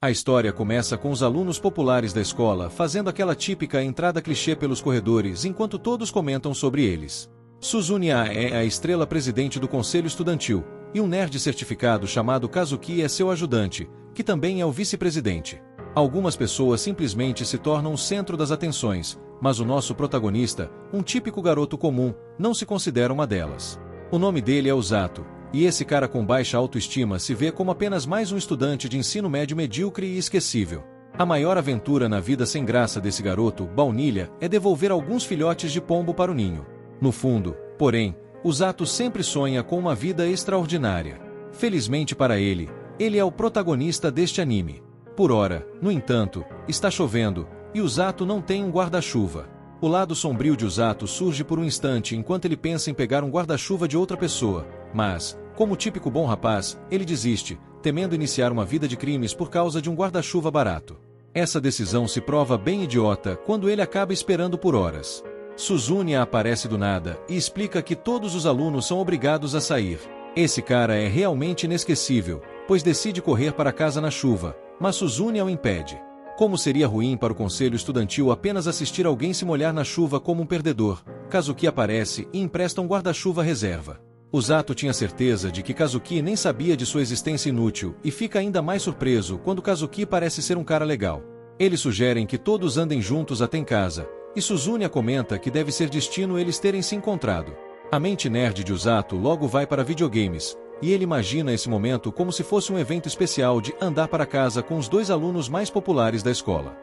A história começa com os alunos populares da escola fazendo aquela típica entrada clichê pelos corredores enquanto todos comentam sobre eles. Suzunya é a estrela presidente do conselho estudantil, e um nerd certificado chamado Kazuki é seu ajudante, que também é o vice-presidente. Algumas pessoas simplesmente se tornam o centro das atenções, mas o nosso protagonista, um típico garoto comum, não se considera uma delas. O nome dele é Usato, e esse cara com baixa autoestima se vê como apenas mais um estudante de ensino médio medíocre e esquecível. A maior aventura na vida sem graça desse garoto, baunilha, é devolver alguns filhotes de pombo para o ninho. No fundo, porém, Usato sempre sonha com uma vida extraordinária. Felizmente para ele, ele é o protagonista deste anime. Por ora, no entanto, está chovendo, e Usato não tem um guarda-chuva. O lado sombrio de Usato surge por um instante enquanto ele pensa em pegar um guarda-chuva de outra pessoa, mas, como típico bom rapaz, ele desiste, temendo iniciar uma vida de crimes por causa de um guarda-chuva barato. Essa decisão se prova bem idiota quando ele acaba esperando por horas. Suzunya aparece do nada e explica que todos os alunos são obrigados a sair. Esse cara é realmente inesquecível, pois decide correr para casa na chuva, mas Suzunya o impede. Como seria ruim para o conselho estudantil apenas assistir alguém se molhar na chuva como um perdedor, Kazuki aparece e empresta um guarda-chuva reserva. Usato tinha certeza de que Kazuki nem sabia de sua existência inútil e fica ainda mais surpreso quando Kazuki parece ser um cara legal. Eles sugerem que todos andem juntos até em casa, e Suzunya comenta que deve ser destino eles terem se encontrado. A mente nerd de Usato logo vai para videogames, e ele imagina esse momento como se fosse um evento especial de andar para casa com os dois alunos mais populares da escola.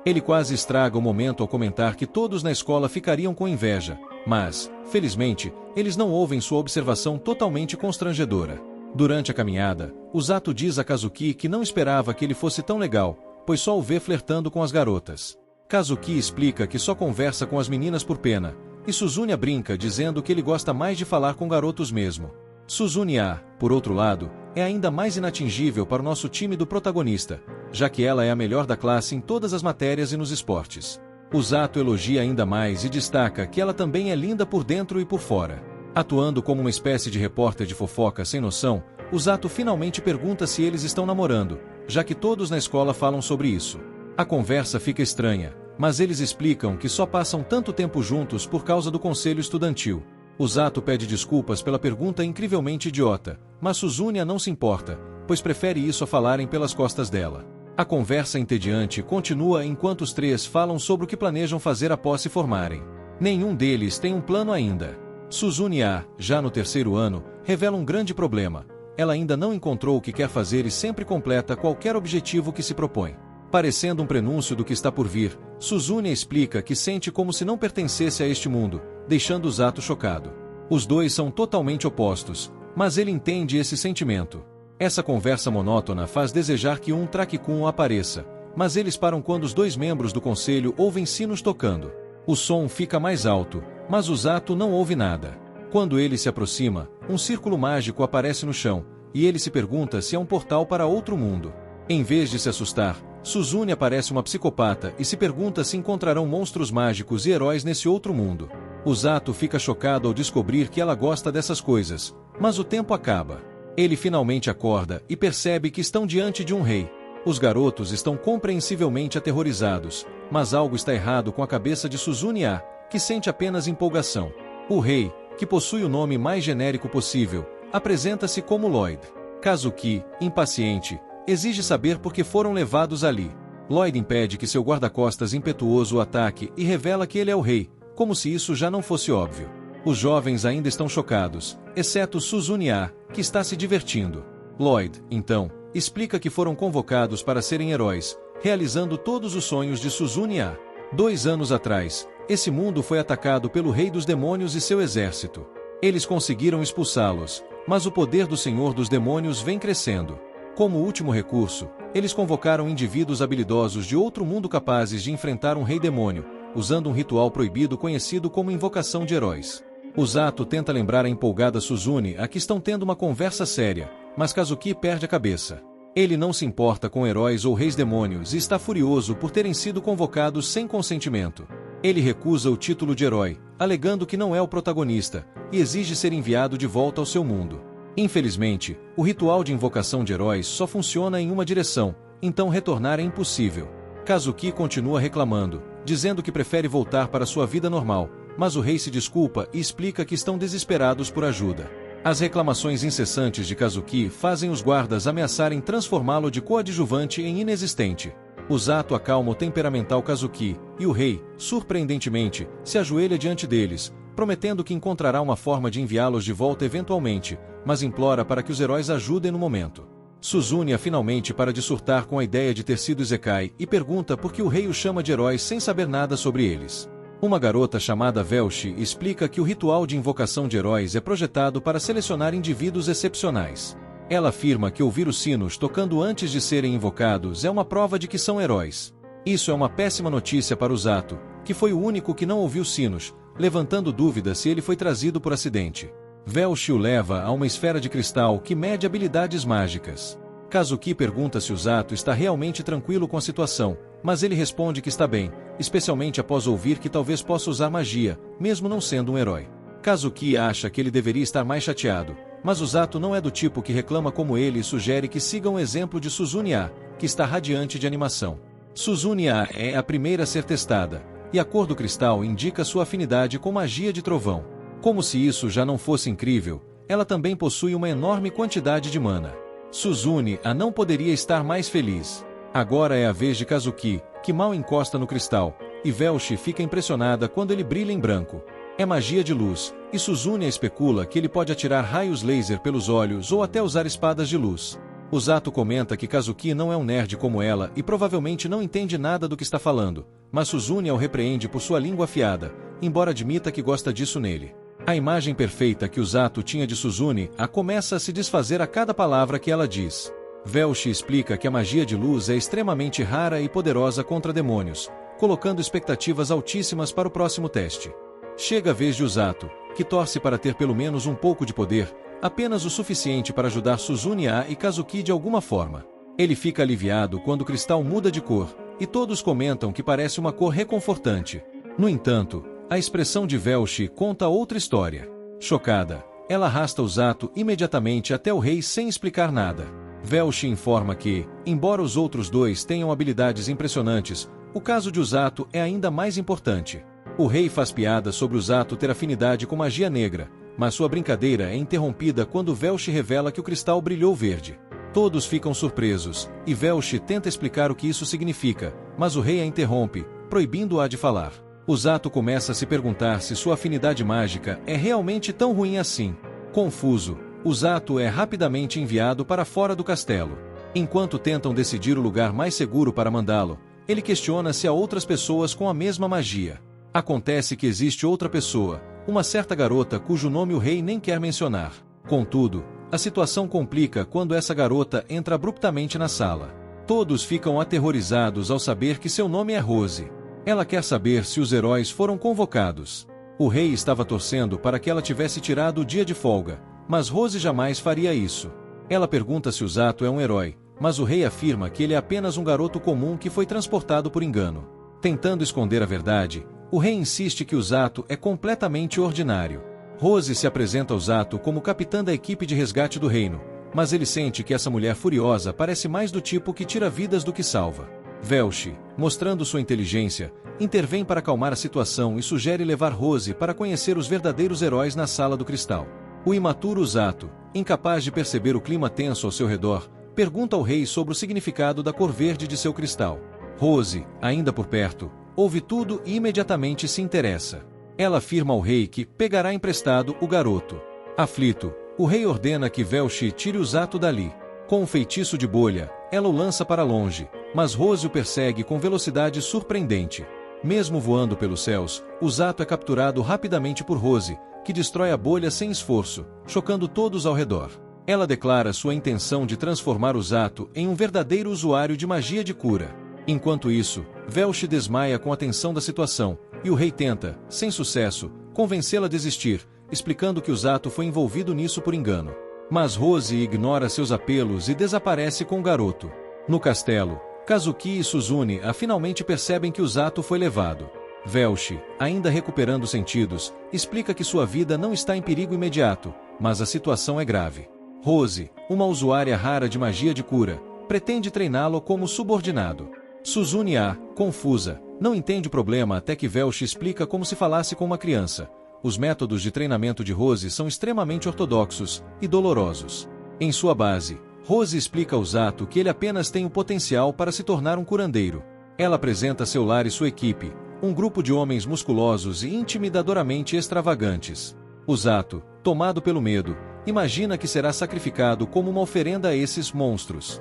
Ele quase estraga o momento ao comentar que todos na escola ficariam com inveja, mas, felizmente, eles não ouvem sua observação totalmente constrangedora. Durante a caminhada, Usato diz a Kazuki que não esperava que ele fosse tão legal, pois só o vê flertando com as garotas. Kazuki explica que só conversa com as meninas por pena, e Suzunya brinca dizendo que ele gosta mais de falar com garotos mesmo. Suzunya, por outro lado, é ainda mais inatingível para o nosso time do protagonista, já que ela é a melhor da classe em todas as matérias e nos esportes. Usato elogia ainda mais e destaca que ela também é linda por dentro e por fora. Atuando como uma espécie de repórter de fofoca sem noção, Usato finalmente pergunta se eles estão namorando, já que todos na escola falam sobre isso. A conversa fica estranha, mas eles explicam que só passam tanto tempo juntos por causa do conselho estudantil. Usato pede desculpas pela pergunta incrivelmente idiota, mas Suzunya não se importa, pois prefere isso a falarem pelas costas dela. A conversa entediante continua enquanto os três falam sobre o que planejam fazer após se formarem. Nenhum deles tem um plano ainda. Suzunya, já no terceiro ano, revela um grande problema. Ela ainda não encontrou o que quer fazer e sempre completa qualquer objetivo que se propõe. Parecendo um prenúncio do que está por vir, Suzunya explica que sente como se não pertencesse a este mundo, deixando Usato chocado. Os dois são totalmente opostos, mas ele entende esse sentimento. Essa conversa monótona faz desejar que um Traque-kun apareça, mas eles param quando os dois membros do conselho ouvem sinos tocando. O som fica mais alto, mas Usato não ouve nada. Quando ele se aproxima, um círculo mágico aparece no chão, e ele se pergunta se é um portal para outro mundo. Em vez de se assustar, Suzunya parece uma psicopata e se pergunta se encontrarão monstros mágicos e heróis nesse outro mundo. Usato fica chocado ao descobrir que ela gosta dessas coisas, mas o tempo acaba. Ele finalmente acorda e percebe que estão diante de um rei. Os garotos estão compreensivelmente aterrorizados, mas algo está errado com a cabeça de Suzunya, que sente apenas empolgação. O rei, que possui o nome mais genérico possível, apresenta-se como Lloyd. Kazuki, impaciente, exige saber por que foram levados ali. Lloyd impede que seu guarda-costas impetuoso o ataque e revela que ele é o rei, como se isso já não fosse óbvio. Os jovens ainda estão chocados, exceto Suzunya, que está se divertindo. Lloyd, então, explica que foram convocados para serem heróis, realizando todos os sonhos de Suzunya. 2 anos atrás, esse mundo foi atacado pelo Rei dos Demônios e seu exército. Eles conseguiram expulsá-los, mas o poder do Senhor dos Demônios vem crescendo. Como último recurso, eles convocaram indivíduos habilidosos de outro mundo capazes de enfrentar um rei demônio, usando um ritual proibido conhecido como invocação de heróis. Usato tenta lembrar a empolgada Suzunya a que estão tendo uma conversa séria, mas Kazuki perde a cabeça. Ele não se importa com heróis ou reis demônios e está furioso por terem sido convocados sem consentimento. Ele recusa o título de herói, alegando que não é o protagonista, e exige ser enviado de volta ao seu mundo. Infelizmente, o ritual de invocação de heróis só funciona em uma direção, então retornar é impossível. Kazuki continua reclamando, dizendo que prefere voltar para sua vida normal, mas o rei se desculpa e explica que estão desesperados por ajuda. As reclamações incessantes de Kazuki fazem os guardas ameaçarem transformá-lo de coadjuvante em inexistente. Zato acalma o temperamental Kazuki, e o rei, surpreendentemente, se ajoelha diante deles, prometendo que encontrará uma forma de enviá-los de volta eventualmente, mas implora para que os heróis ajudem no momento. Suzunia finalmente para de surtar com a ideia de ter sido Isekai e pergunta por que o rei os chama de heróis sem saber nada sobre eles. Uma garota chamada Velshi explica que o ritual de invocação de heróis é projetado para selecionar indivíduos excepcionais. Ela afirma que ouvir os sinos tocando antes de serem invocados é uma prova de que são heróis. Isso é uma péssima notícia para o Zato, que foi o único que não ouviu sinos, levantando dúvida se ele foi trazido por acidente. Velshi o leva a uma esfera de cristal que mede habilidades mágicas. Kazuki pergunta se o Zato está realmente tranquilo com a situação, mas ele responde que está bem, especialmente após ouvir que talvez possa usar magia, mesmo não sendo um herói. Kazuki acha que ele deveria estar mais chateado, mas o Zato não é do tipo que reclama como ele e sugere que sigam o exemplo de Suzunia, que está radiante de animação. Suzunia é a primeira a ser testada, e a cor do cristal indica sua afinidade com magia de trovão. Como se isso já não fosse incrível, ela também possui uma enorme quantidade de mana. Suzunia não poderia estar mais feliz. Agora é a vez de Kazuki, que mal encosta no cristal, e Velshi fica impressionada quando ele brilha em branco. É magia de luz, e Suzunia especula que ele pode atirar raios laser pelos olhos ou até usar espadas de luz. O Zato comenta que Kazuki não é um nerd como ela e provavelmente não entende nada do que está falando, mas Suzunia o repreende por sua língua afiada, embora admita que gosta disso nele. A imagem perfeita que o Zato tinha de Suzunia começa a se desfazer a cada palavra que ela diz. Velshi explica que a magia de luz é extremamente rara e poderosa contra demônios, colocando expectativas altíssimas para o próximo teste. Chega a vez de Zato, que torce para ter pelo menos um pouco de poder, apenas o suficiente para ajudar Suzunia e Kazuki de alguma forma. Ele fica aliviado quando o cristal muda de cor, e todos comentam que parece uma cor reconfortante. No entanto, a expressão de Velshi conta outra história. Chocada, ela arrasta o Zato imediatamente até o rei sem explicar nada. Velshi informa que, embora os outros dois tenham habilidades impressionantes, o caso de Zato é ainda mais importante. O rei faz piada sobre o Zato ter afinidade com magia negra, mas sua brincadeira é interrompida quando Velshi revela que o cristal brilhou verde. Todos ficam surpresos, e Velshi tenta explicar o que isso significa, mas o rei a interrompe, proibindo-a de falar. O Zato começa a se perguntar se sua afinidade mágica é realmente tão ruim assim. Confuso, o Zato é rapidamente enviado para fora do castelo. Enquanto tentam decidir o lugar mais seguro para mandá-lo, ele questiona se há outras pessoas com a mesma magia. Acontece que existe outra pessoa, uma certa garota cujo nome o rei nem quer mencionar. Contudo, a situação complica quando essa garota entra abruptamente na sala. Todos ficam aterrorizados ao saber que seu nome é Rose. Ela quer saber se os heróis foram convocados. O rei estava torcendo para que ela tivesse tirado o dia de folga, mas Rose jamais faria isso. Ela pergunta se o Zato é um herói, mas o rei afirma que ele é apenas um garoto comum que foi transportado por engano. Tentando esconder a verdade, o rei insiste que o Zato é completamente ordinário. Rose se apresenta ao Zato como capitã da equipe de resgate do reino, mas ele sente que essa mulher furiosa parece mais do tipo que tira vidas do que salva. Velshi, mostrando sua inteligência, intervém para acalmar a situação e sugere levar Rose para conhecer os verdadeiros heróis na Sala do Cristal. O imaturo Zato, incapaz de perceber o clima tenso ao seu redor, pergunta ao rei sobre o significado da cor verde de seu cristal. Rose, ainda por perto, ouve tudo e imediatamente se interessa. Ela afirma ao rei que pegará emprestado o garoto. Aflito, o rei ordena que Velshi tire o Zato dali. Com um feitiço de bolha, ela o lança para longe, mas Rose o persegue com velocidade surpreendente. Mesmo voando pelos céus, o Zato é capturado rapidamente por Rose, que destrói a bolha sem esforço, chocando todos ao redor. Ela declara sua intenção de transformar o Zato em um verdadeiro usuário de magia de cura. Enquanto isso, Velshi desmaia com a tensão da situação, e o rei tenta, sem sucesso, convencê-la a desistir, explicando que o Zato foi envolvido nisso por engano. Mas Rose ignora seus apelos e desaparece com o garoto. No castelo, Kazuki e Suzunia finalmente percebem que o Zato foi levado. Welch, ainda recuperando os sentidos, explica que sua vida não está em perigo imediato, mas a situação é grave. Rose, uma usuária rara de magia de cura, pretende treiná-lo como subordinado. Suzune, confusa, não entende o problema até que Welch explica como se falasse com uma criança. Os métodos de treinamento de Rose são extremamente ortodoxos e dolorosos. Em sua base, Rose explica a Usato que ele apenas tem o potencial para se tornar um curandeiro. Ela apresenta seu lar e sua equipe, um grupo de homens musculosos e intimidadoramente extravagantes. Usato, tomado pelo medo, imagina que será sacrificado como uma oferenda a esses monstros.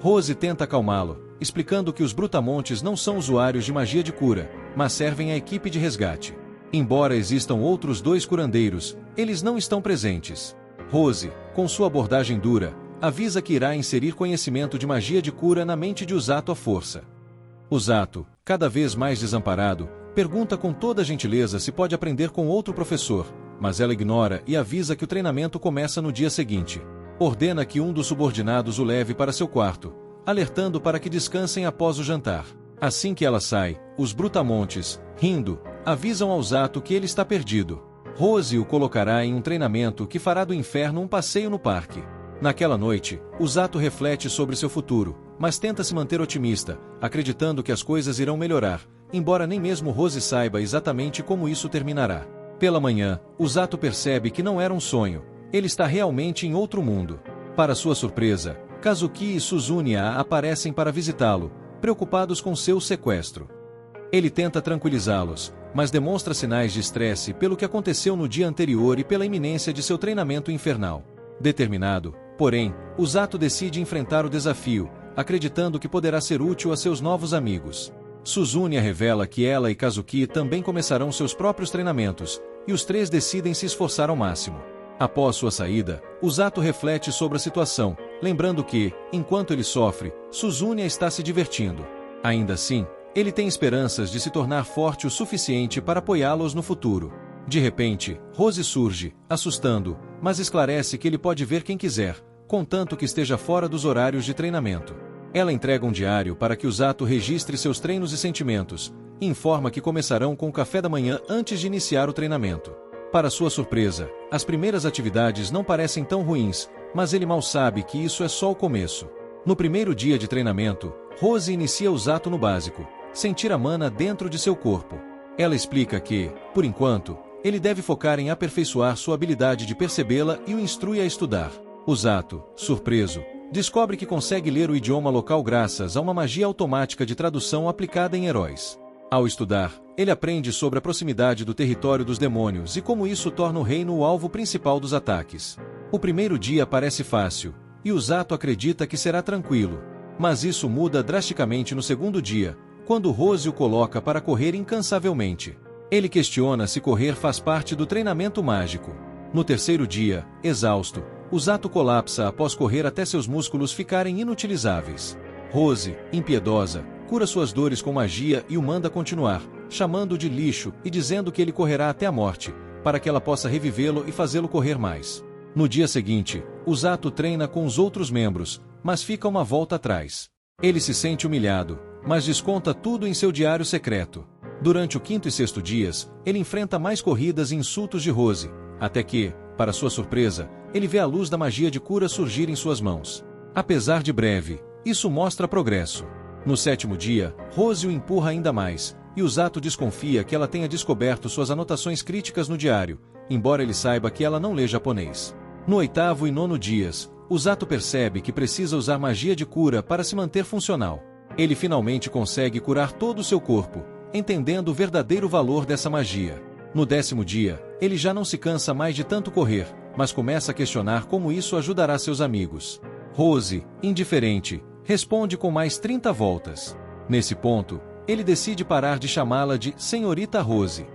Rose tenta acalmá-lo, explicando que os brutamontes não são usuários de magia de cura, mas servem à equipe de resgate. Embora existam outros 2 curandeiros, eles não estão presentes. Rose, com sua abordagem dura, avisa que irá inserir conhecimento de magia de cura na mente de Usato à força. Usato, cada vez mais desamparado, pergunta com toda gentileza se pode aprender com outro professor, mas ela ignora e avisa que o treinamento começa no dia seguinte. Ordena que um dos subordinados o leve para seu quarto, alertando para que descansem após o jantar. Assim que ela sai, os brutamontes, rindo, avisam a Usato que ele está perdido. Rose o colocará em um treinamento que fará do inferno um passeio no parque. Naquela noite, Usato reflete sobre seu futuro, mas tenta se manter otimista, acreditando que as coisas irão melhorar, embora nem mesmo Rose saiba exatamente como isso terminará. Pela manhã, Usato percebe que não era um sonho, ele está realmente em outro mundo. Para sua surpresa, Kazuki e Suzune aparecem para visitá-lo, preocupados com seu sequestro. Ele tenta tranquilizá-los, mas demonstra sinais de estresse pelo que aconteceu no dia anterior e pela iminência de seu treinamento infernal. Determinado, porém, Usato decide enfrentar o desafio, acreditando que poderá ser útil a seus novos amigos. Suzune revela que ela e Kazuki também começarão seus próprios treinamentos, e os 3 decidem se esforçar ao máximo. Após sua saída, Usato reflete sobre a situação, lembrando que, enquanto ele sofre, Suzune está se divertindo. Ainda assim, ele tem esperanças de se tornar forte o suficiente para apoiá-los no futuro. De repente, Rose surge, assustando, mas esclarece que ele pode ver quem quiser, contanto que esteja fora dos horários de treinamento. Ela entrega um diário para que Usato registre seus treinos e sentimentos, e informa que começarão com o café da manhã antes de iniciar o treinamento. Para sua surpresa, as primeiras atividades não parecem tão ruins, mas ele mal sabe que isso é só o começo. No primeiro dia de treinamento, Rose inicia Usato no básico, sentir a mana dentro de seu corpo. Ela explica que, por enquanto, ele deve focar em aperfeiçoar sua habilidade de percebê-la e o instrui a estudar. Usato, surpreso, descobre que consegue ler o idioma local graças a uma magia automática de tradução aplicada em heróis. Ao estudar, ele aprende sobre a proximidade do território dos demônios e como isso torna o reino o alvo principal dos ataques. O primeiro dia parece fácil, e Usato acredita que será tranquilo. Mas isso muda drasticamente no segundo dia, quando Rose o coloca para correr incansavelmente. Ele questiona se correr faz parte do treinamento mágico. No terceiro dia, exausto, Usato colapsa após correr até seus músculos ficarem inutilizáveis. Rose, impiedosa, cura suas dores com magia e o manda continuar, chamando-o de lixo e dizendo que ele correrá até a morte, para que ela possa revivê-lo e fazê-lo correr mais. No dia seguinte, Usato treina com os outros membros, mas fica uma volta atrás. Ele se sente humilhado, mas desconta tudo em seu diário secreto. Durante o quinto e sexto dias, ele enfrenta mais corridas e insultos de Rose, até que, para sua surpresa, ele vê a luz da magia de cura surgir em suas mãos. Apesar de breve, isso mostra progresso. No sétimo dia, Rose o empurra ainda mais, e Usato desconfia que ela tenha descoberto suas anotações críticas no diário, embora ele saiba que ela não lê japonês. No oitavo e nono dias, Usato percebe que precisa usar magia de cura para se manter funcional. Ele finalmente consegue curar todo o seu corpo, entendendo o verdadeiro valor dessa magia. No 10º dia, ele já não se cansa mais de tanto correr, mas começa a questionar como isso ajudará seus amigos. Rose, indiferente, responde com mais 30 voltas. Nesse ponto, ele decide parar de chamá-la de Senhorita Rose.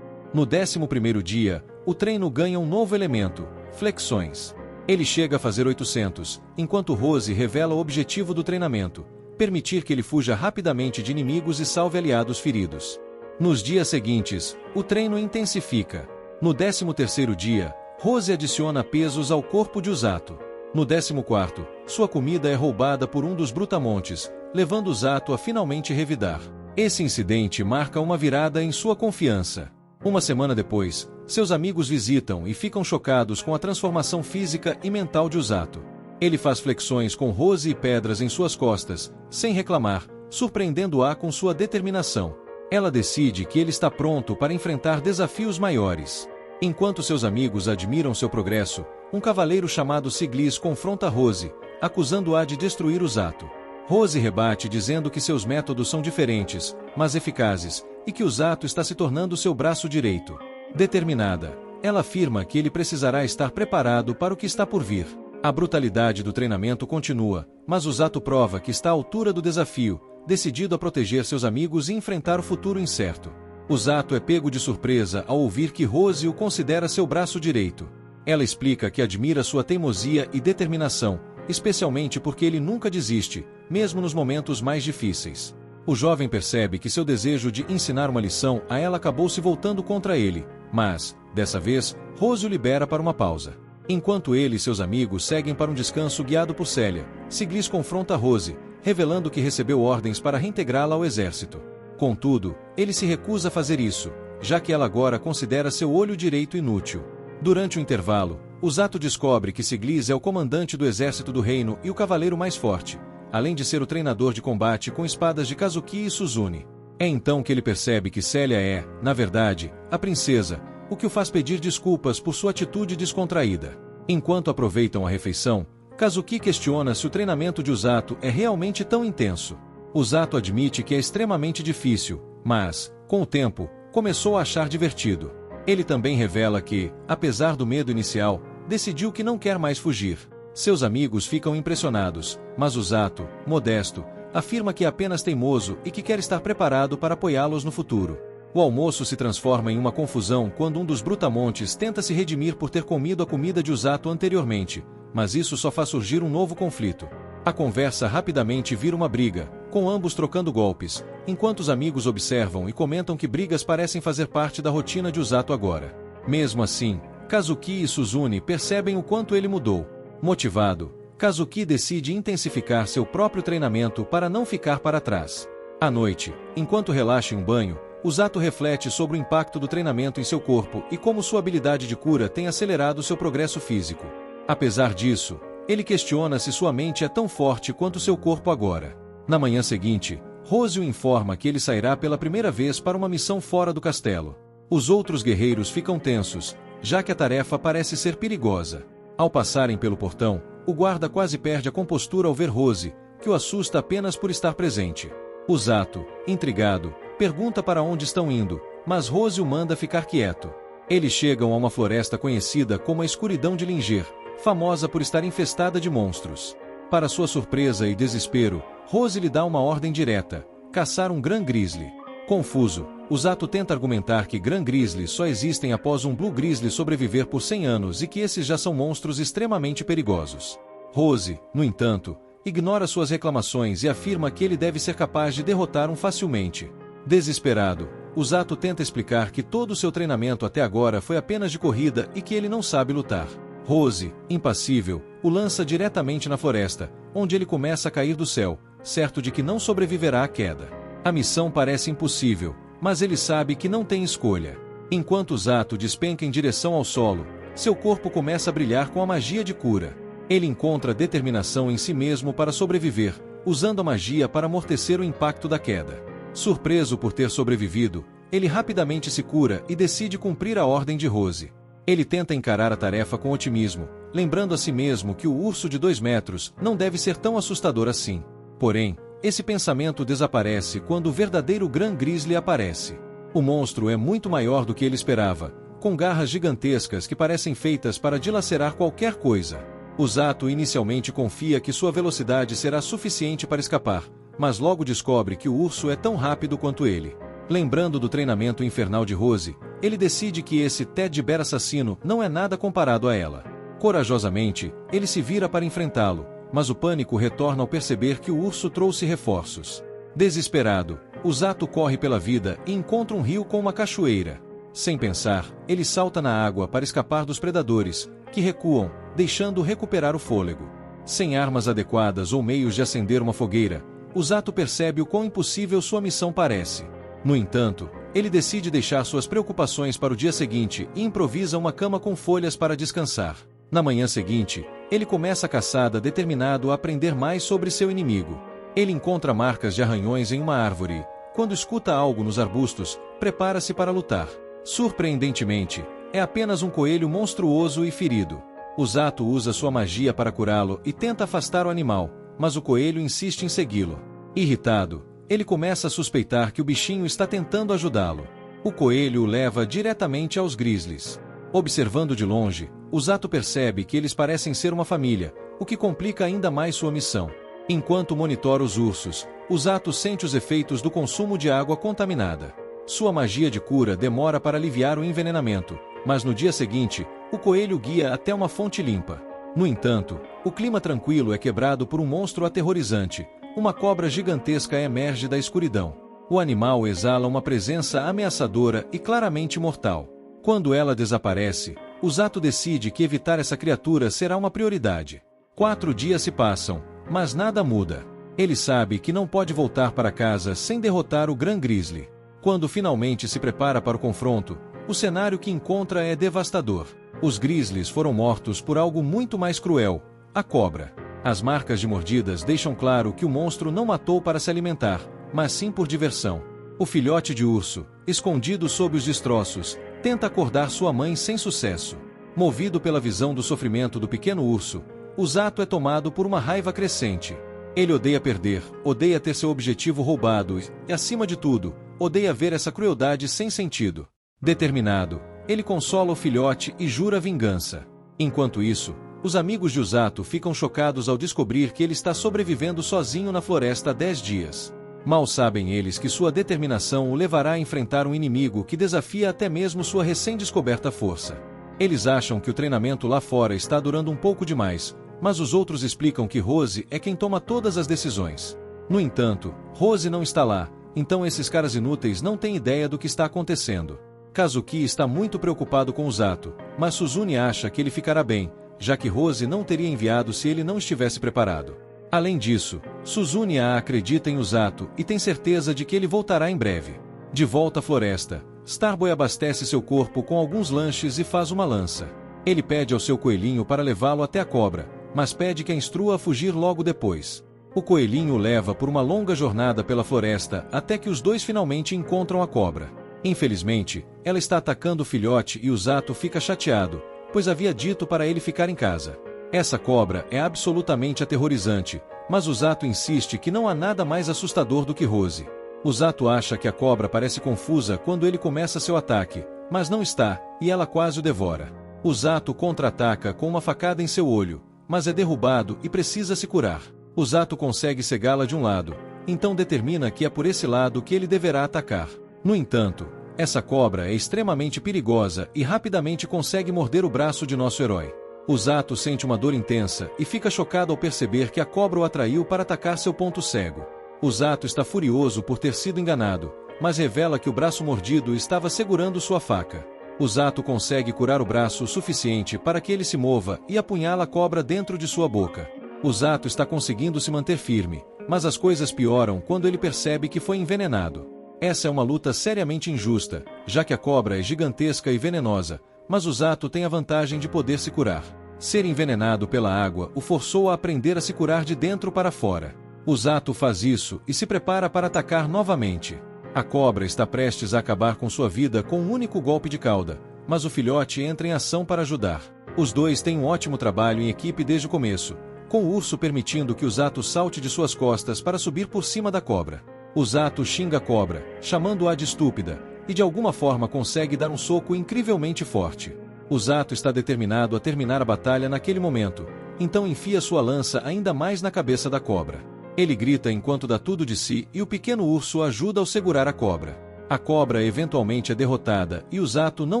No 11º dia, o treino ganha um novo elemento, flexões. Ele chega a fazer 800, enquanto Rose revela o objetivo do treinamento, permitir que ele fuja rapidamente de inimigos e salve aliados feridos. Nos dias seguintes, o treino intensifica. No 13º dia, Rose adiciona pesos ao corpo de Usato. No 14º, sua comida é roubada por um dos brutamontes, levando Usato a finalmente revidar. Esse incidente marca uma virada em sua confiança. Uma semana depois, seus amigos visitam e ficam chocados com a transformação física e mental de Usato. Ele faz flexões com Rose e pedras em suas costas, sem reclamar, surpreendendo-a com sua determinação. Ela decide que ele está pronto para enfrentar desafios maiores. Enquanto seus amigos admiram seu progresso, um cavaleiro chamado Siglis confronta Rose, acusando-a de destruir Usato. Rose rebate dizendo que seus métodos são diferentes, mas eficazes, e que Usato está se tornando seu braço direito. Determinada, ela afirma que ele precisará estar preparado para o que está por vir. A brutalidade do treinamento continua, mas Usato prova que está à altura do desafio, decidido a proteger seus amigos e enfrentar o futuro incerto. Usato é pego de surpresa ao ouvir que Rose o considera seu braço direito. Ela explica que admira sua teimosia e determinação, especialmente porque ele nunca desiste, mesmo nos momentos mais difíceis. O jovem percebe que seu desejo de ensinar uma lição a ela acabou se voltando contra ele, mas, dessa vez, Rose o libera para uma pausa. Enquanto ele e seus amigos seguem para um descanso guiado por Célia, Siglis confronta Rose, revelando que recebeu ordens para reintegrá-la ao exército. Contudo, ele se recusa a fazer isso, já que ela agora considera seu olho direito inútil. Durante o intervalo, Usato descobre que Siglis é o comandante do exército do reino e o cavaleiro mais forte, além de ser o treinador de combate com espadas de Kazuki e Suzune. É então que ele percebe que Célia é, na verdade, a princesa, o que o faz pedir desculpas por sua atitude descontraída. Enquanto aproveitam a refeição, Kazuki questiona se o treinamento de Usato é realmente tão intenso. Usato admite que é extremamente difícil, mas, com o tempo, começou a achar divertido. Ele também revela que, apesar do medo inicial, decidiu que não quer mais fugir. Seus amigos ficam impressionados, mas Usato, modesto, afirma que é apenas teimoso e que quer estar preparado para apoiá-los no futuro. O almoço se transforma em uma confusão quando um dos brutamontes tenta se redimir por ter comido a comida de Usato anteriormente, mas isso só faz surgir um novo conflito. A conversa rapidamente vira uma briga, com ambos trocando golpes, enquanto os amigos observam e comentam que brigas parecem fazer parte da rotina de Usato agora. Mesmo assim, Kazuki e Suzune percebem o quanto ele mudou. Motivado, Kazuki decide intensificar seu próprio treinamento para não ficar para trás. À noite, enquanto relaxa em um banho, Usato reflete sobre o impacto do treinamento em seu corpo e como sua habilidade de cura tem acelerado seu progresso físico. Apesar disso, ele questiona se sua mente é tão forte quanto seu corpo agora. Na manhã seguinte, Rose o informa que ele sairá pela primeira vez para uma missão fora do castelo. Os outros guerreiros ficam tensos, já que a tarefa parece ser perigosa. Ao passarem pelo portão, o guarda quase perde a compostura ao ver Rose, que o assusta apenas por estar presente. Usato, intrigado, pergunta para onde estão indo, mas Rose o manda ficar quieto. Eles chegam a uma floresta conhecida como a Escuridão de Linger, famosa por estar infestada de monstros. Para sua surpresa e desespero, Rose lhe dá uma ordem direta: caçar um Gran Grizzly. Confuso, Usato tenta argumentar que Gran Grizzly só existem após um Blue Grizzly sobreviver por 100 anos e que esses já são monstros extremamente perigosos. Rose, no entanto, ignora suas reclamações e afirma que ele deve ser capaz de derrotar um facilmente. Desesperado, Usato tenta explicar que todo o seu treinamento até agora foi apenas de corrida e que ele não sabe lutar. Rose, impassível, o lança diretamente na floresta, onde ele começa a cair do céu, certo de que não sobreviverá à queda. A missão parece impossível, mas ele sabe que não tem escolha. Enquanto Usato despenca em direção ao solo, seu corpo começa a brilhar com a magia de cura. Ele encontra determinação em si mesmo para sobreviver, usando a magia para amortecer o impacto da queda. Surpreso por ter sobrevivido, ele rapidamente se cura e decide cumprir a ordem de Rose. Ele tenta encarar a tarefa com otimismo, lembrando a si mesmo que o urso de 2 metros não deve ser tão assustador assim. Porém, esse pensamento desaparece quando o verdadeiro Gran Grizzly aparece. O monstro é muito maior do que ele esperava, com garras gigantescas que parecem feitas para dilacerar qualquer coisa. Usato inicialmente confia que sua velocidade será suficiente para escapar, mas logo descobre que o urso é tão rápido quanto ele. Lembrando do treinamento infernal de Rose, ele decide que esse Teddy Bear assassino não é nada comparado a ela. Corajosamente, ele se vira para enfrentá-lo, mas o pânico retorna ao perceber que o urso trouxe reforços. Desesperado, Usato corre pela vida e encontra um rio com uma cachoeira. Sem pensar, ele salta na água para escapar dos predadores, que recuam, deixando-o recuperar o fôlego. Sem armas adequadas ou meios de acender uma fogueira, Usato percebe o quão impossível sua missão parece. No entanto, ele decide deixar suas preocupações para o dia seguinte e improvisa uma cama com folhas para descansar. Na manhã seguinte, ele começa a caçada determinado a aprender mais sobre seu inimigo. Ele encontra marcas de arranhões em uma árvore e, quando escuta algo nos arbustos, prepara-se para lutar. Surpreendentemente, é apenas um coelho monstruoso e ferido. Usato usa sua magia para curá-lo e tenta afastar o animal, mas o coelho insiste em segui-lo. Irritado, ele começa a suspeitar que o bichinho está tentando ajudá-lo. O coelho o leva diretamente aos grizzlies. Observando de longe, Usato percebe que eles parecem ser uma família, o que complica ainda mais sua missão. Enquanto monitora os ursos, Usato sente os efeitos do consumo de água contaminada. Sua magia de cura demora para aliviar o envenenamento, mas no dia seguinte, o coelho guia até uma fonte limpa. No entanto, o clima tranquilo é quebrado por um monstro aterrorizante. Uma cobra gigantesca emerge da escuridão. O animal exala uma presença ameaçadora e claramente mortal. Quando ela desaparece, Usato decide que evitar essa criatura será uma prioridade. 4 dias se passam, mas nada muda. Ele sabe que não pode voltar para casa sem derrotar o Gran Grizzly. Quando finalmente se prepara para o confronto, o cenário que encontra é devastador. Os grizzlies foram mortos por algo muito mais cruel, a cobra. As marcas de mordidas deixam claro que o monstro não matou para se alimentar, mas sim por diversão. O filhote de urso, escondido sob os destroços, tenta acordar sua mãe sem sucesso. Movido pela visão do sofrimento do pequeno urso, Usato é tomado por uma raiva crescente. Ele odeia perder, odeia ter seu objetivo roubado e, acima de tudo, odeia ver essa crueldade sem sentido. Determinado, ele consola o filhote e jura vingança. Enquanto isso, os amigos de Usato ficam chocados ao descobrir que ele está sobrevivendo sozinho na floresta há 10 dias. Mal sabem eles que sua determinação o levará a enfrentar um inimigo que desafia até mesmo sua recém-descoberta força. Eles acham que o treinamento lá fora está durando um pouco demais, mas os outros explicam que Rose é quem toma todas as decisões. No entanto, Rose não está lá, então esses caras inúteis não têm ideia do que está acontecendo. Kazuki está muito preocupado com Usato, mas Suzune acha que ele ficará bem, já que Rose não teria enviado se ele não estivesse preparado. Além disso, Suzune acredita em Usato e tem certeza de que ele voltará em breve. De volta à floresta, Starboy abastece seu corpo com alguns lanches e faz uma lança. Ele pede ao seu coelhinho para levá-lo até a cobra, mas pede que a instrua a fugir logo depois. O coelhinho o leva por uma longa jornada pela floresta até que os dois finalmente encontram a cobra. Infelizmente, ela está atacando o filhote e Usato fica chateado, pois havia dito para ele ficar em casa. Essa cobra é absolutamente aterrorizante, mas Usato insiste que não há nada mais assustador do que Rose. Usato acha que a cobra parece confusa quando ele começa seu ataque, mas não está, e ela quase o devora. Usato contra-ataca com uma facada em seu olho, mas é derrubado e precisa se curar. Usato consegue cegá-la de um lado, então determina que é por esse lado que ele deverá atacar. No entanto, essa cobra é extremamente perigosa e rapidamente consegue morder o braço de nosso herói. Usato sente uma dor intensa e fica chocado ao perceber que a cobra o atraiu para atacar seu ponto cego. Usato está furioso por ter sido enganado, mas revela que o braço mordido estava segurando sua faca. Usato consegue curar o braço o suficiente para que ele se mova e apunhala a cobra dentro de sua boca. Usato está conseguindo se manter firme, mas as coisas pioram quando ele percebe que foi envenenado. Essa é uma luta seriamente injusta, já que a cobra é gigantesca e venenosa, mas Usato tem a vantagem de poder se curar. Ser envenenado pela água o forçou a aprender a se curar de dentro para fora. Usato faz isso e se prepara para atacar novamente. A cobra está prestes a acabar com sua vida com um único golpe de cauda, mas o filhote entra em ação para ajudar. Os dois têm um ótimo trabalho em equipe desde o começo, com o urso permitindo que Usato salte de suas costas para subir por cima da cobra. Usato xinga a cobra, chamando-a de estúpida, e de alguma forma consegue dar um soco incrivelmente forte. Usato está determinado a terminar a batalha naquele momento, então enfia sua lança ainda mais na cabeça da cobra. Ele grita enquanto dá tudo de si e o pequeno urso ajuda ao segurar a cobra. A cobra eventualmente é derrotada e Usato não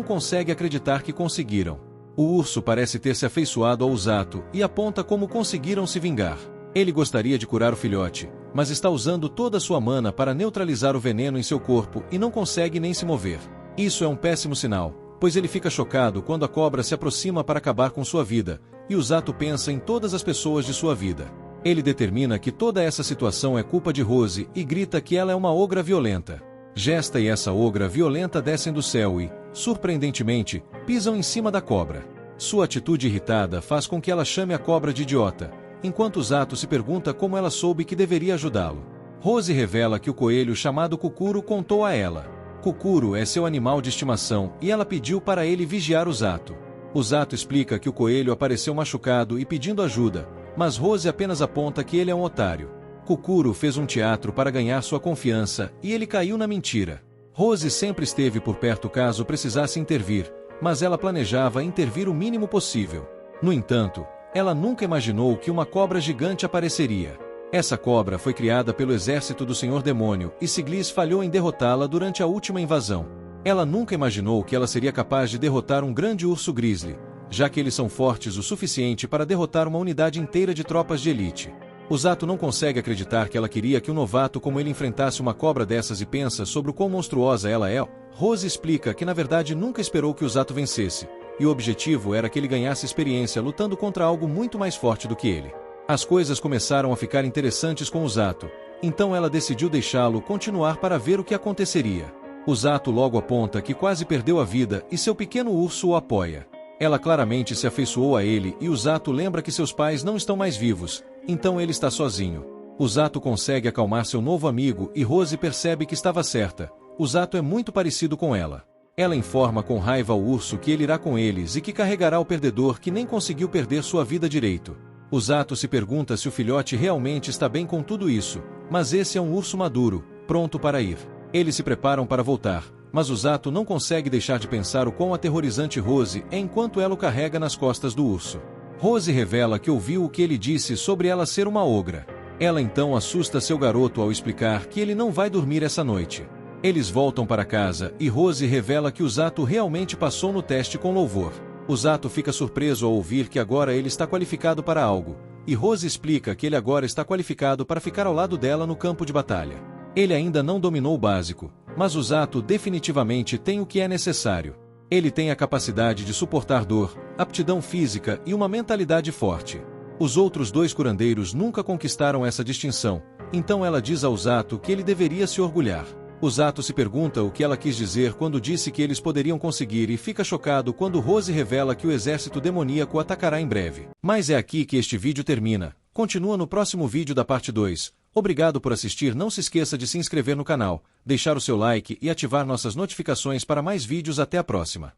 consegue acreditar que conseguiram. O urso parece ter se afeiçoado ao Usato e aponta como conseguiram se vingar. Ele gostaria de curar o filhote, mas está usando toda a sua mana para neutralizar o veneno em seu corpo e não consegue nem se mover. Isso é um péssimo sinal, pois ele fica chocado quando a cobra se aproxima para acabar com sua vida, e Usato pensa em todas as pessoas de sua vida. Ele determina que toda essa situação é culpa de Rose e grita que ela é uma ogra violenta. Gesta e essa ogra violenta descem do céu e, surpreendentemente, pisam em cima da cobra. Sua atitude irritada faz com que ela chame a cobra de idiota, enquanto Zato se pergunta como ela soube que deveria ajudá-lo. Rose revela que o coelho chamado Kukuro contou a ela. Kukuro é seu animal de estimação e ela pediu para ele vigiar o Zato. O Zato explica que o coelho apareceu machucado e pedindo ajuda, mas Rose apenas aponta que ele é um otário. Kukuro fez um teatro para ganhar sua confiança e ele caiu na mentira. Rose sempre esteve por perto caso precisasse intervir, mas ela planejava intervir o mínimo possível. No entanto, ela nunca imaginou que uma cobra gigante apareceria. Essa cobra foi criada pelo exército do Senhor Demônio e Siglis falhou em derrotá-la durante a última invasão. Ela nunca imaginou que ela seria capaz de derrotar um grande urso grizzly, já que eles são fortes o suficiente para derrotar uma unidade inteira de tropas de elite. O Zato não consegue acreditar que ela queria que um novato como ele enfrentasse uma cobra dessas e pensa sobre o quão monstruosa ela é. Rose explica que na verdade nunca esperou que o Zato vencesse, e o objetivo era que ele ganhasse experiência lutando contra algo muito mais forte do que ele. As coisas começaram a ficar interessantes com o Zato, então ela decidiu deixá-lo continuar para ver o que aconteceria. O Zato logo aponta que quase perdeu a vida e seu pequeno urso o apoia. Ela claramente se afeiçoou a ele e o Zato lembra que seus pais não estão mais vivos, então ele está sozinho. O Zato consegue acalmar seu novo amigo e Rose percebe que estava certa. O Zato é muito parecido com ela. Ela informa com raiva ao urso que ele irá com eles e que carregará o perdedor que nem conseguiu perder sua vida direito. O Zato se pergunta se o filhote realmente está bem com tudo isso, mas esse é um urso maduro, pronto para ir. Eles se preparam para voltar, mas o Zato não consegue deixar de pensar o quão aterrorizante Rose é enquanto ela o carrega nas costas do urso. Rose revela que ouviu o que ele disse sobre ela ser uma ogra. Ela então assusta seu garoto ao explicar que ele não vai dormir essa noite. Eles voltam para casa e Rose revela que o Zato realmente passou no teste com louvor. O Zato fica surpreso ao ouvir que agora ele está qualificado para algo, e Rose explica que ele agora está qualificado para ficar ao lado dela no campo de batalha. Ele ainda não dominou o básico, mas o Zato definitivamente tem o que é necessário. Ele tem a capacidade de suportar dor, aptidão física e uma mentalidade forte. Os outros dois curandeiros nunca conquistaram essa distinção, então ela diz ao Zato que ele deveria se orgulhar. O Zato se pergunta o que ela quis dizer quando disse que eles poderiam conseguir e fica chocado quando Rose revela que o exército demoníaco atacará em breve. Mas é aqui que este vídeo termina. Continua no próximo vídeo da parte 2. Obrigado por assistir, não se esqueça de se inscrever no canal, deixar o seu like e ativar nossas notificações para mais vídeos. Até a próxima.